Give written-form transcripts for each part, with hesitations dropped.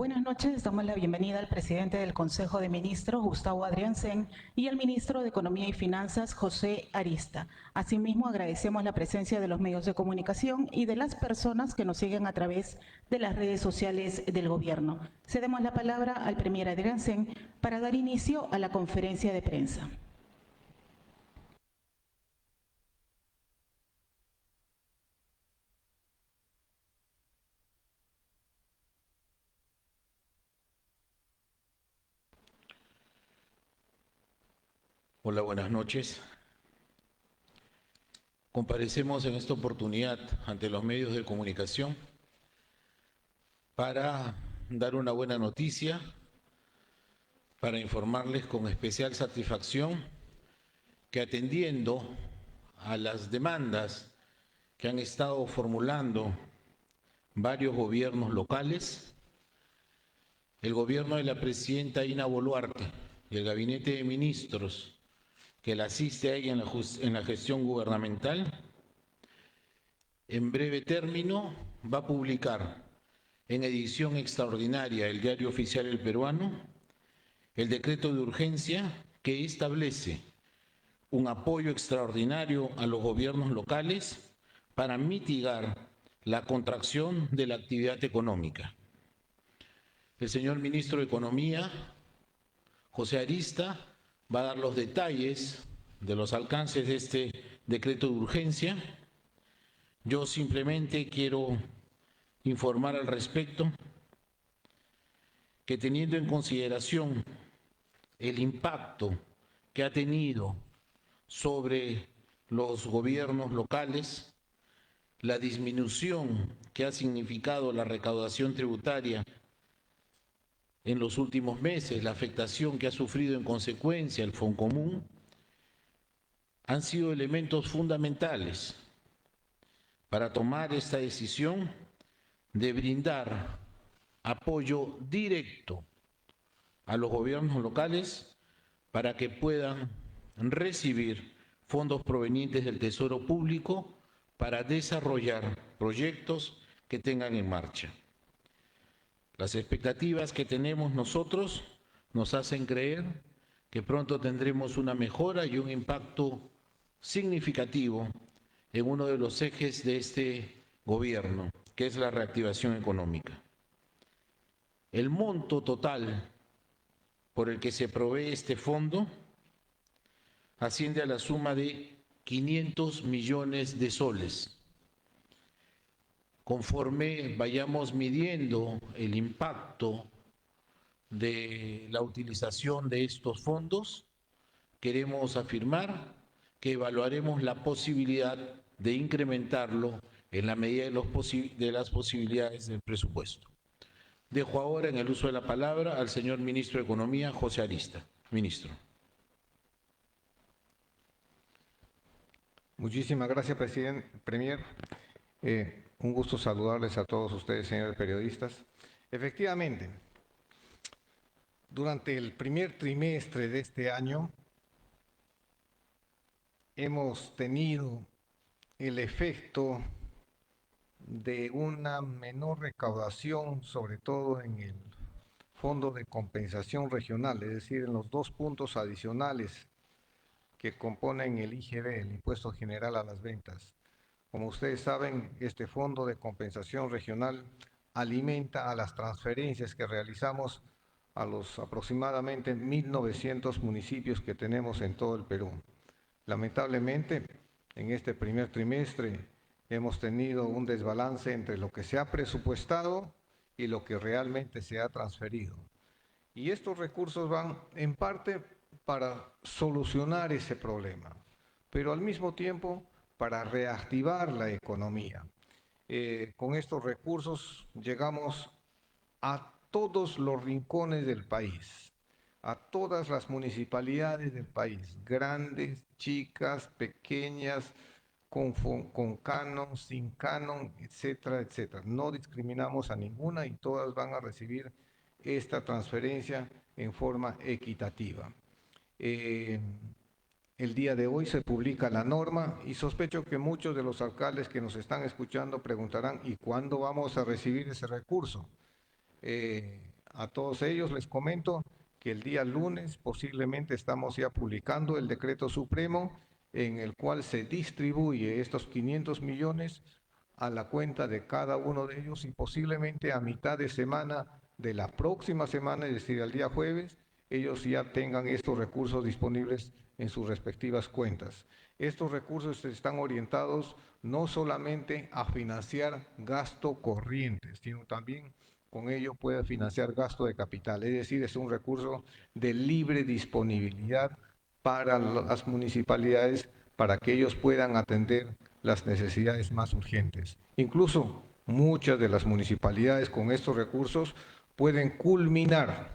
Buenas noches, damos la bienvenida al presidente del Consejo de Ministros, Gustavo Adrianzen, y al ministro de Economía y Finanzas, José Arista. Asimismo, agradecemos la presencia de los medios de comunicación y de las personas que nos siguen a través de las redes sociales del gobierno. Cedemos la palabra al premier Adrianzen para dar inicio a la conferencia de prensa. Hola, buenas noches. Comparecemos en esta oportunidad ante los medios de comunicación para dar una buena noticia, para informarles con especial satisfacción que atendiendo a las demandas que han estado formulando varios gobiernos locales, el gobierno de la presidenta Ina Boluarte y el gabinete de ministros que la asiste a ella en la gestión gubernamental, en breve término va a publicar en edición extraordinaria del Diario Oficial El Peruano el decreto de urgencia que establece un apoyo extraordinario a los gobiernos locales para mitigar la contracción de la actividad económica. El señor ministro de Economía, José Arista, va a dar los detalles de los alcances de este decreto de urgencia. Yo simplemente quiero informar al respecto que teniendo en consideración el impacto que ha tenido sobre los gobiernos locales, la disminución que ha significado la recaudación tributaria en los últimos meses, la afectación que ha sufrido en consecuencia el Foncomún, han sido elementos fundamentales para tomar esta decisión de brindar apoyo directo a los gobiernos locales para que puedan recibir fondos provenientes del Tesoro Público para desarrollar proyectos que tengan en marcha. Las expectativas que tenemos nosotros nos hacen creer que pronto tendremos una mejora y un impacto significativo en uno de los ejes de este gobierno, que es la reactivación económica. El monto total por el que se provee este fondo asciende a la suma de 500 millones de soles. Conforme vayamos midiendo el impacto de la utilización de estos fondos, queremos afirmar que evaluaremos la posibilidad de incrementarlo en la medida de las posibilidades del presupuesto. Dejo ahora en el uso de la palabra al señor ministro de Economía, José Arista. Ministro. Muchísimas gracias, premier. Un gusto saludarles a todos ustedes, señores periodistas. Efectivamente, durante el primer trimestre de este año hemos tenido el efecto de una menor recaudación, sobre todo en el Fondo de Compensación Regional, es decir, en los 2 puntos adicionales que componen el IGB, el Impuesto General a las Ventas. Como ustedes saben, este Fondo de Compensación Regional alimenta a las transferencias que realizamos a los aproximadamente 1.900 municipios que tenemos en todo el Perú. Lamentablemente, en este primer trimestre hemos tenido un desbalance entre lo que se ha presupuestado y lo que realmente se ha transferido. Y estos recursos van en parte para solucionar ese problema, pero al mismo tiempo para reactivar la economía. Con estos recursos llegamos a todos los rincones del país, a todas las municipalidades del país, grandes, chicas, pequeñas, con canon, sin canon, etcétera, etcétera. No discriminamos a ninguna y todas van a recibir esta transferencia en forma equitativa. El día de hoy se publica la norma y sospecho que muchos de los alcaldes que nos están escuchando preguntarán ¿y cuándo vamos a recibir ese recurso? A todos ellos les comento que el día lunes posiblemente estamos ya publicando el decreto supremo en el cual se distribuye estos 500 millones a la cuenta de cada uno de ellos y posiblemente a mitad de semana de la próxima semana, es decir, al día jueves, ellos ya tengan estos recursos disponibles en sus respectivas cuentas. Estos recursos están orientados no solamente a financiar gasto corriente, sino también con ello puede financiar gasto de capital, es decir, es un recurso de libre disponibilidad para las municipalidades para que ellos puedan atender las necesidades más urgentes. Incluso muchas de las municipalidades con estos recursos pueden culminar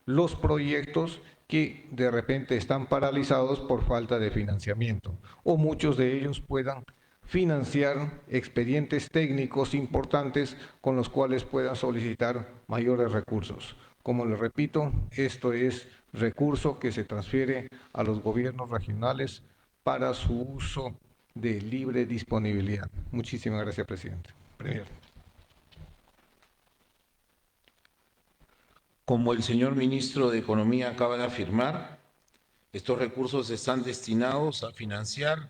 los proyectos que de repente están paralizados por falta de financiamiento, o muchos de ellos puedan financiar expedientes técnicos importantes con los cuales puedan solicitar mayores recursos. Como les repito, esto es recurso que se transfiere a los gobiernos regionales para su uso de libre disponibilidad. Muchísimas gracias, presidente. Premier. Como el señor ministro de Economía acaba de afirmar, estos recursos están destinados a financiar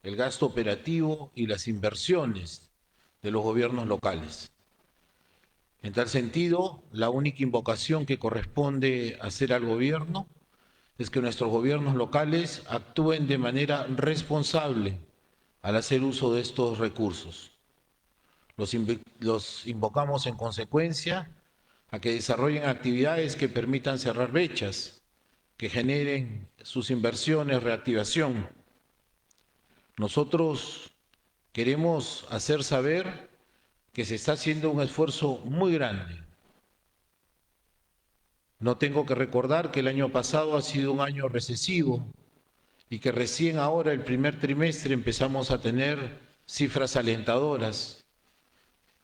el gasto operativo y las inversiones de los gobiernos locales. En tal sentido, la única invocación que corresponde hacer al gobierno es que nuestros gobiernos locales actúen de manera responsable al hacer uso de estos recursos. Los invocamos en consecuencia a que desarrollen actividades que permitan cerrar brechas, que generen sus inversiones, reactivación. Nosotros queremos hacer saber que se está haciendo un esfuerzo muy grande. No tengo que recordar que el año pasado ha sido un año recesivo y que recién ahora, el primer trimestre, empezamos a tener cifras alentadoras.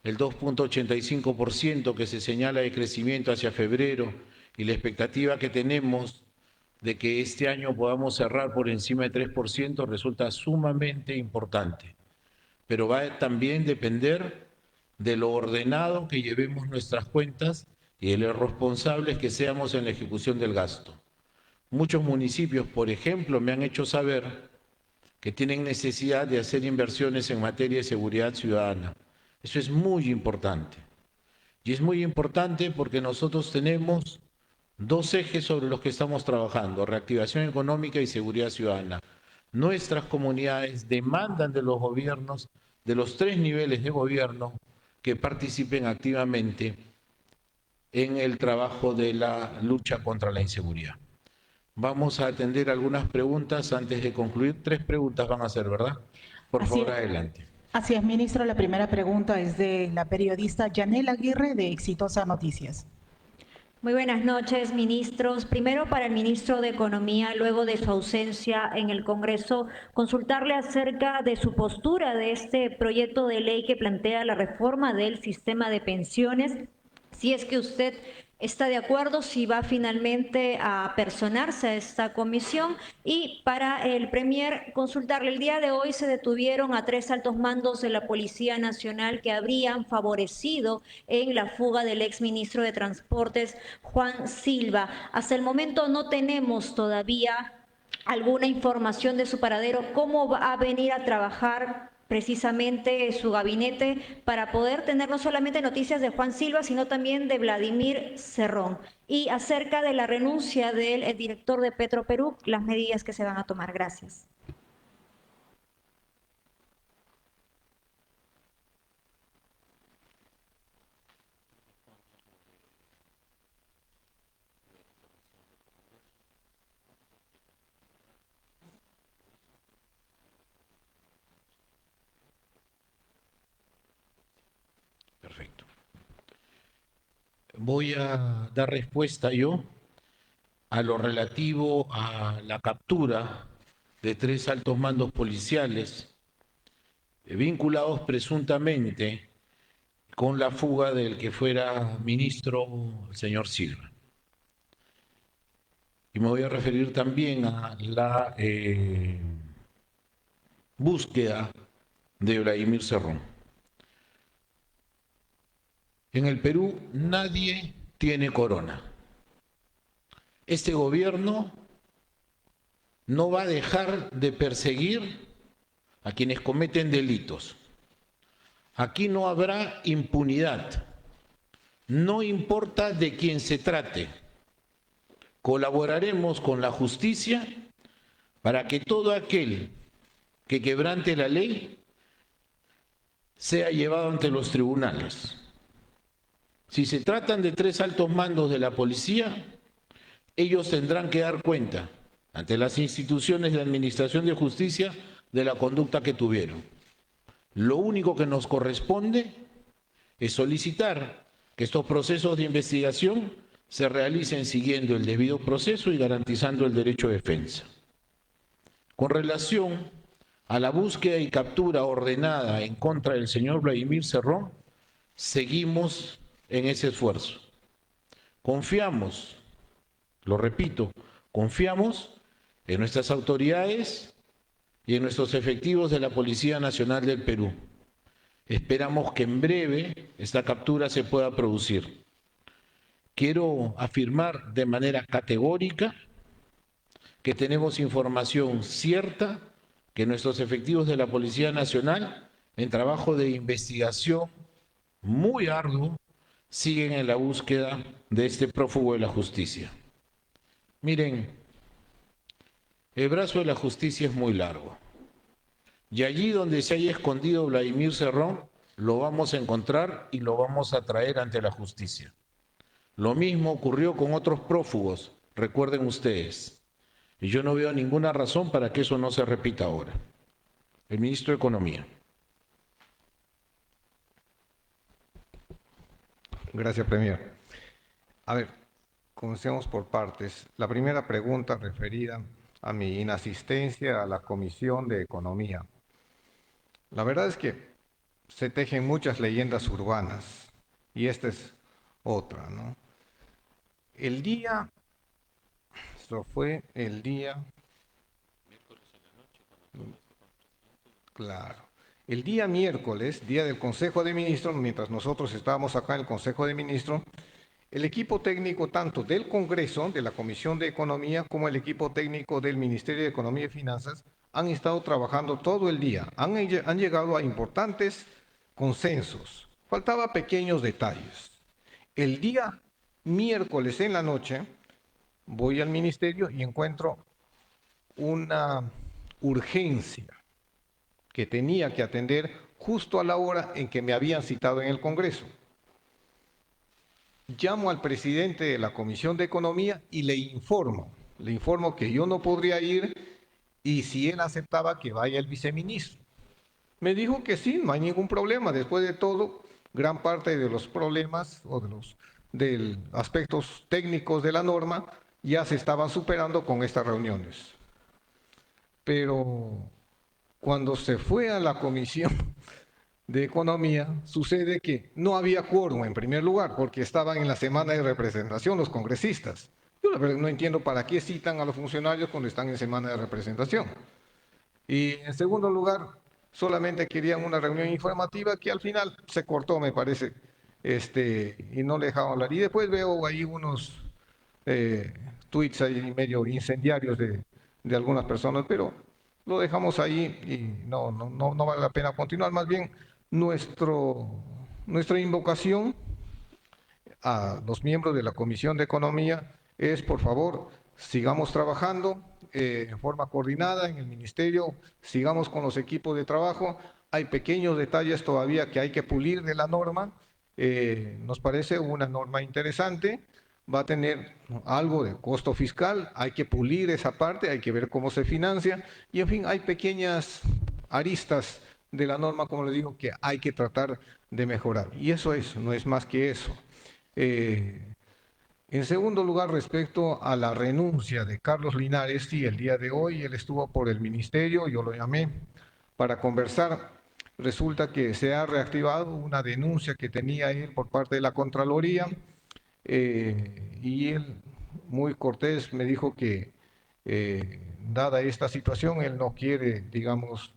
El 2.85% que se señala de crecimiento hacia febrero y la expectativa que tenemos de que este año podamos cerrar por encima de 3% resulta sumamente importante. Pero va a también depender de lo ordenado que llevemos nuestras cuentas y de los responsables que seamos en la ejecución del gasto. Muchos municipios, por ejemplo, me han hecho saber que tienen necesidad de hacer inversiones en materia de seguridad ciudadana. Eso es muy importante. Y es muy importante porque nosotros tenemos dos ejes sobre los que estamos trabajando: reactivación económica y seguridad ciudadana. Nuestras comunidades demandan de los gobiernos, de los tres niveles de gobierno, que participen activamente en el trabajo de la lucha contra la inseguridad. Vamos a atender algunas preguntas antes de concluir. 3 preguntas van a ser, ¿verdad? Por Así favor, es. adelante. Así es, ministro. La primera pregunta es de la periodista Yanela Aguirre de Exitosa Noticias. Muy buenas noches, ministros. Primero, para el ministro de Economía, luego de su ausencia en el Congreso, consultarle acerca de su postura de este proyecto de ley que plantea la reforma del sistema de pensiones. Si es que usted está de acuerdo, si va finalmente a personarse a esta comisión. Y para el Premier, consultarle, el día de hoy se detuvieron a 3 altos mandos de la Policía Nacional que habrían favorecido en la fuga del exministro de Transportes, Juan Silva. Hasta el momento no tenemos todavía alguna información de su paradero. ¿Cómo va a venir a trabajar precisamente su gabinete para poder tener no solamente noticias de Juan Silva, sino también de Vladimir Cerrón? Y acerca de la renuncia del director de Petroperú, las medidas que se van a tomar. Gracias. Perfecto. Voy a dar respuesta yo a lo relativo a la captura de 3 altos mandos policiales vinculados presuntamente con la fuga del que fuera ministro, el señor Silva. Y me voy a referir también a la búsqueda de Vladimir Cerrón. En el Perú nadie tiene corona. Este gobierno no va a dejar de perseguir a quienes cometen delitos. Aquí no habrá impunidad. No importa de quién se trate. Colaboraremos con la justicia para que todo aquel que quebrante la ley sea llevado ante los tribunales. Si se tratan de 3 altos mandos de la policía, ellos tendrán que dar cuenta ante las instituciones de administración de justicia de la conducta que tuvieron. Lo único que nos corresponde es solicitar que estos procesos de investigación se realicen siguiendo el debido proceso y garantizando el derecho de defensa. Con relación a la búsqueda y captura ordenada en contra del señor Vladimir Cerrón, seguimos en ese esfuerzo. Confiamos, lo repito, confiamos en nuestras autoridades y en nuestros efectivos de la Policía Nacional del Perú. Esperamos que en breve esta captura se pueda producir. Quiero afirmar de manera categórica que tenemos información cierta que nuestros efectivos de la Policía Nacional, en trabajo de investigación muy arduo, siguen en la búsqueda de este prófugo de la justicia. Miren, el brazo de la justicia es muy largo. Y allí donde se haya escondido Vladimir Cerrón, lo vamos a encontrar y lo vamos a traer ante la justicia. Lo mismo ocurrió con otros prófugos, recuerden ustedes. Y yo no veo ninguna razón para que eso no se repita ahora. El ministro de Economía. Gracias, Premier. A ver, comencemos por partes. La primera pregunta referida a mi inasistencia a la Comisión de Economía. La verdad es que se tejen muchas leyendas urbanas y esta es otra, ¿no? El día, esto fue el día, claro, el día miércoles, día del Consejo de Ministros, mientras nosotros estábamos acá en el Consejo de Ministros, el equipo técnico tanto del Congreso, de la Comisión de Economía, como el equipo técnico del Ministerio de Economía y Finanzas han estado trabajando todo el día. Han llegado a importantes consensos. Faltaban pequeños detalles. El día miércoles en la noche voy al ministerio y encuentro una urgencia que tenía que atender justo a la hora en que me habían citado en el Congreso. Llamo al presidente de la Comisión de Economía y le informo que yo no podría ir y si él aceptaba que vaya el viceministro. Me dijo que sí, no hay ningún problema. Después de todo, gran parte de los problemas o de los aspectos técnicos de la norma ya se estaban superando con estas reuniones. Pero cuando se fue a la Comisión de Economía, sucede que no había quórum en primer lugar, porque estaban en la semana de representación los congresistas. Yo la verdad no entiendo para qué citan a los funcionarios cuando están en semana de representación. Y en segundo lugar, solamente querían una reunión informativa que al final se cortó, me parece, y no le dejaban hablar. Y después veo ahí unos tweets ahí medio incendiarios de algunas personas, pero lo dejamos ahí y no vale la pena continuar. Más bien, nuestra invocación a los miembros de la Comisión de Economía es, por favor, sigamos trabajando en forma coordinada en el Ministerio, sigamos con los equipos de trabajo. Hay pequeños detalles todavía que hay que pulir de la norma. Nos parece una norma interesante, va a tener algo de costo fiscal, hay que pulir esa parte, hay que ver cómo se financia y, en fin, hay pequeñas aristas de la norma, como le digo, que hay que tratar de mejorar. Y eso es, no es más que eso. En segundo lugar, respecto a la renuncia de Carlos Linares, sí, el día de hoy él estuvo por el ministerio, yo lo llamé para conversar. Resulta que se ha reactivado una denuncia que tenía él por parte de la Contraloría y él, muy cortés, me dijo que dada esta situación, él no quiere, digamos,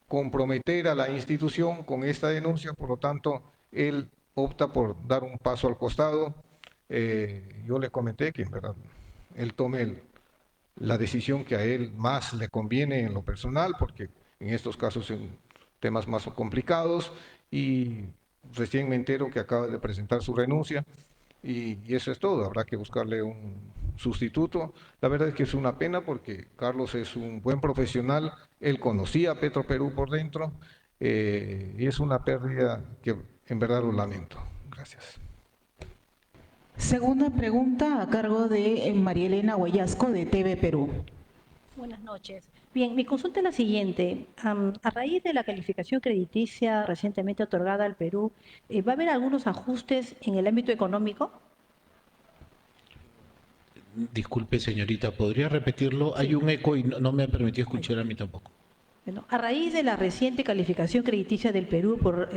comprometer a la institución con esta denuncia, por lo tanto, él opta por dar un paso al costado. Yo le comenté que en verdad él tome la decisión que a él más le conviene en lo personal, porque en estos casos son temas más complicados, y recién me entero que acaba de presentar su renuncia y eso es todo. Habrá que buscarle un sustituto. La verdad es que es una pena porque Carlos es un buen profesional, él conocía a Petroperú por dentro, y es una pérdida que en verdad lo lamento. Gracias. Segunda pregunta a cargo de María Elena Guayasco de TV Perú. Buenas noches. Bien, mi consulta es la siguiente. A raíz de la calificación crediticia recientemente otorgada al Perú, ¿va a haber algunos ajustes en el ámbito económico? Disculpe, señorita, ¿podría repetirlo? Hay un eco y no me ha permitido escuchar a mí tampoco. Bueno, a raíz de la reciente calificación crediticia del Perú por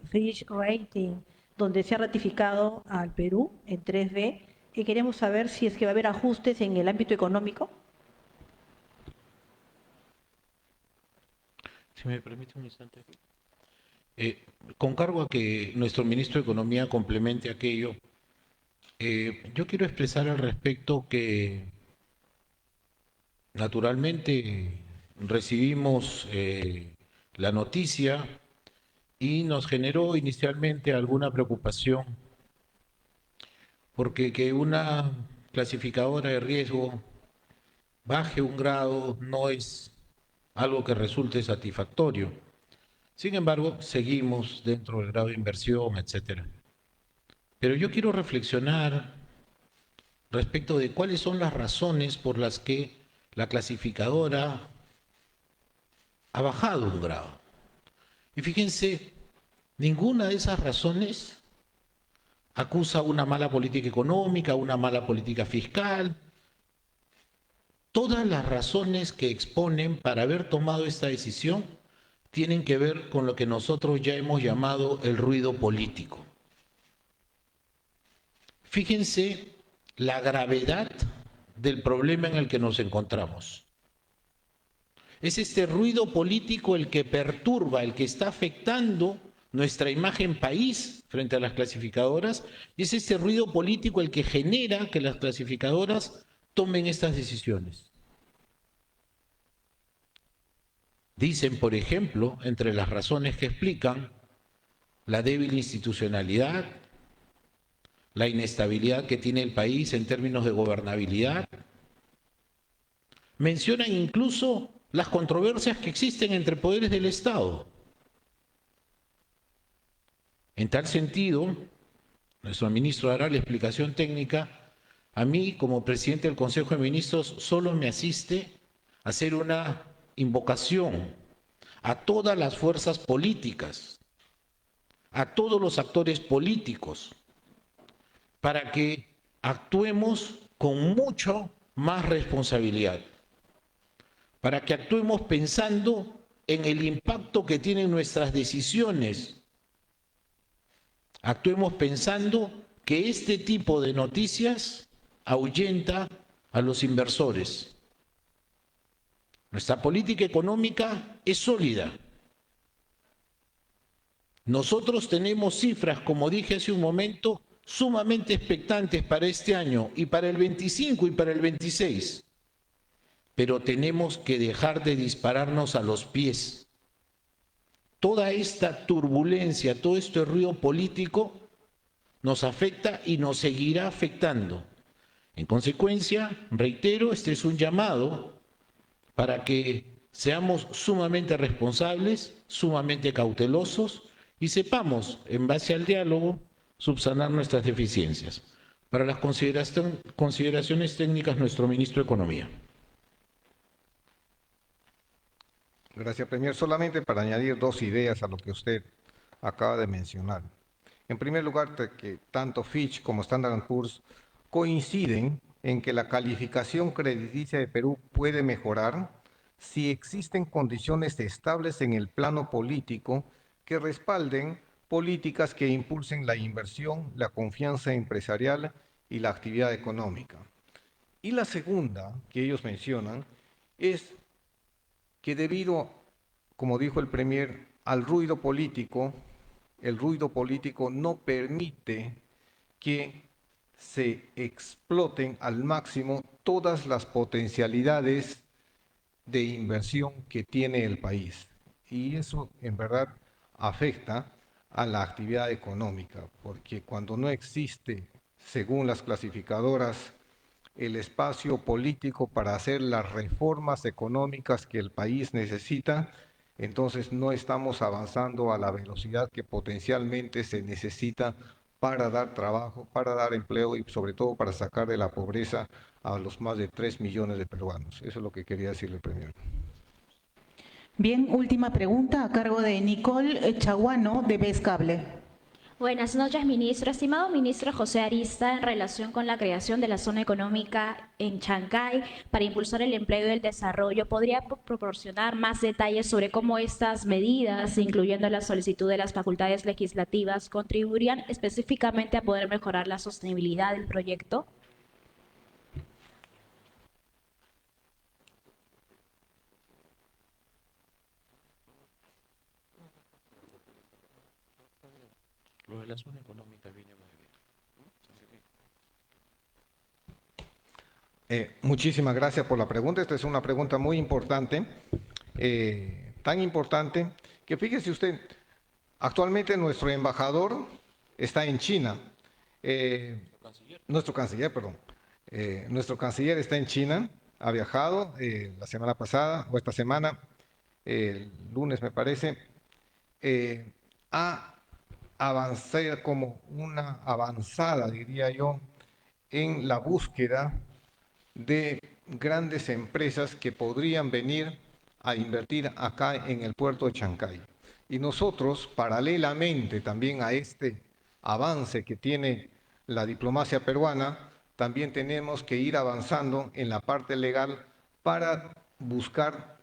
Fitch Rating, donde se ha ratificado al Perú en 3B, queremos saber si es que va a haber ajustes en el ámbito económico. Si me permite un instante. Con cargo a que nuestro ministro de Economía complemente aquello, yo quiero expresar al respecto que naturalmente recibimos la noticia y nos generó inicialmente alguna preocupación, porque que una clasificadora de riesgo baje un grado no es algo que resulte satisfactorio. Sin embargo, seguimos dentro del grado de inversión, etcétera. Pero yo quiero reflexionar respecto de cuáles son las razones por las que la clasificadora ha bajado un grado. Y fíjense, ninguna de esas razones acusa una mala política económica, una mala política fiscal. Todas las razones que exponen para haber tomado esta decisión tienen que ver con lo que nosotros ya hemos llamado el ruido político. Fíjense la gravedad del problema en el que nos encontramos. Es este ruido político el que perturba, el que está afectando nuestra imagen país frente a las clasificadoras, y es este ruido político el que genera que las clasificadoras tomen estas decisiones. Dicen, por ejemplo, entre las razones que explican la débil institucionalidad, la inestabilidad que tiene el país en términos de gobernabilidad. Mencionan incluso las controversias que existen entre poderes del Estado. En tal sentido, nuestro ministro dará la explicación técnica. A mí, como presidente del Consejo de Ministros, solo me asiste hacer una invocación a todas las fuerzas políticas, a todos los actores políticos, para que actuemos con mucho más responsabilidad, para que actuemos pensando en el impacto que tienen nuestras decisiones, actuemos pensando que este tipo de noticias ahuyenta a los inversores. Nuestra política económica es sólida. Nosotros tenemos cifras, como dije hace un momento, sumamente expectantes para este año y para el 25 y para el 26. Pero tenemos que dejar de dispararnos a los pies. Toda esta turbulencia, todo este ruido político nos afecta y nos seguirá afectando. En consecuencia, reitero, este es un llamado para que seamos sumamente responsables, sumamente cautelosos y sepamos, en base al diálogo, subsanar nuestras deficiencias. Para las consideraciones técnicas, nuestro ministro de Economía. Gracias, Premier. Solamente para añadir dos ideas a lo que usted acaba de mencionar. En primer lugar, que tanto Fitch como Standard & Poor's coinciden en que la calificación crediticia de Perú puede mejorar si existen condiciones estables en el plano político que respalden políticas que impulsen la inversión, la confianza empresarial y la actividad económica. Y la segunda que ellos mencionan es que debido, como dijo el Premier, al ruido político, el ruido político no permite que se exploten al máximo todas las potencialidades de inversión que tiene el país. Y eso en verdad afecta a la actividad económica, porque cuando no existe, según las clasificadoras, el espacio político para hacer las reformas económicas que el país necesita, entonces no estamos avanzando a la velocidad que potencialmente se necesita para dar trabajo, para dar empleo y sobre todo para sacar de la pobreza a los más de 3 millones de peruanos. Eso es lo que quería decirle, Premier. Bien, última pregunta a cargo de Nicole Chaguano de BES Cable. Buenas noches, ministro. Estimado ministro José Arista, en relación con la creación de la zona económica en Chancay para impulsar el empleo y el desarrollo, ¿podría proporcionar más detalles sobre cómo estas medidas, incluyendo la solicitud de las facultades legislativas, contribuirían específicamente a poder mejorar la sostenibilidad del proyecto? Lo de la zona económica viene muy bien. Muchísimas gracias por la pregunta. Esta es una pregunta muy importante, tan importante que fíjese usted, actualmente nuestro embajador está en China, nuestro canciller está en China, ha viajado la semana pasada o esta semana, el lunes me parece, ha avanzado como una avanzada, diría yo, en la búsqueda de grandes empresas que podrían venir a invertir acá en el puerto de Chancay. Y nosotros, paralelamente también a este avance que tiene la diplomacia peruana, también tenemos que ir avanzando en la parte legal para buscar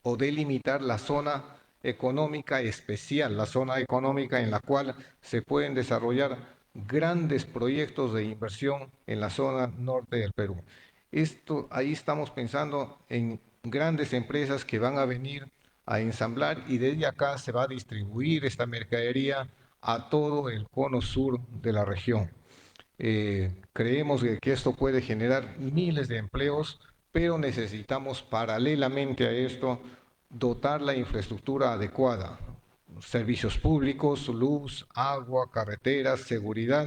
o delimitar la zona económica especial, la zona económica en la cual se pueden desarrollar grandes proyectos de inversión en la zona norte del Perú. Ahí estamos pensando en grandes empresas que van a venir a ensamblar y desde acá se va a distribuir esta mercadería a todo el cono sur de la región. Creemos que esto puede generar miles de empleos, pero necesitamos paralelamente a esto dotar la infraestructura adecuada, servicios públicos, luz, agua, carreteras, seguridad,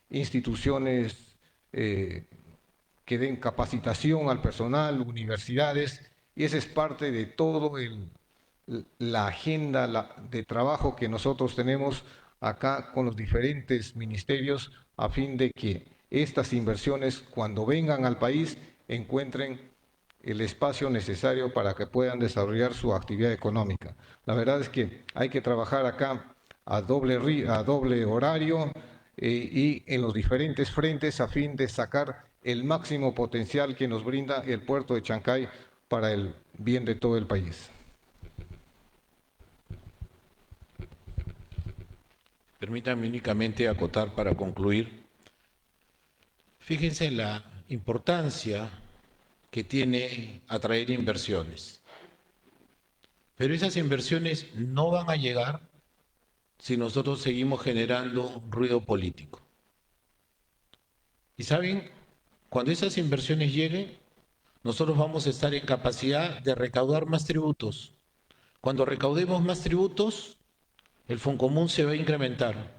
instituciones que den capacitación al personal, universidades, y esa es parte de todo la agenda de trabajo que nosotros tenemos acá con los diferentes ministerios a fin de que estas inversiones, cuando vengan al país, encuentren el espacio necesario para que puedan desarrollar su actividad económica. La verdad es que hay que trabajar acá a doble horario y en los diferentes frentes a fin de sacar el máximo potencial que nos brinda el puerto de Chancay para el bien de todo el país. Permítanme únicamente acotar para concluir. Fíjense en la importancia que tiene atraer inversiones. Pero esas inversiones no van a llegar si nosotros seguimos generando ruido político. Y saben, cuando esas inversiones lleguen, nosotros vamos a estar en capacidad de recaudar más tributos. Cuando recaudemos más tributos, el Foncomún se va a incrementar.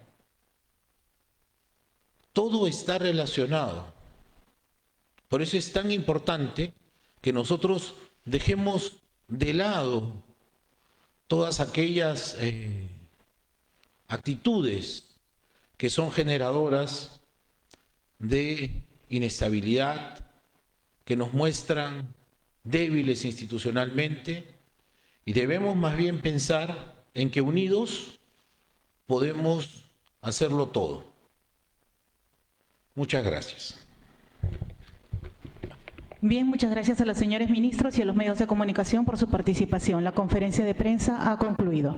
Todo está relacionado. Por eso es tan importante que nosotros dejemos de lado todas aquellas actitudes que son generadoras de inestabilidad, que nos muestran débiles institucionalmente, y debemos más bien pensar en que unidos podemos hacerlo todo. Muchas gracias. Bien, muchas gracias a los señores ministros y a los medios de comunicación por su participación. La conferencia de prensa ha concluido.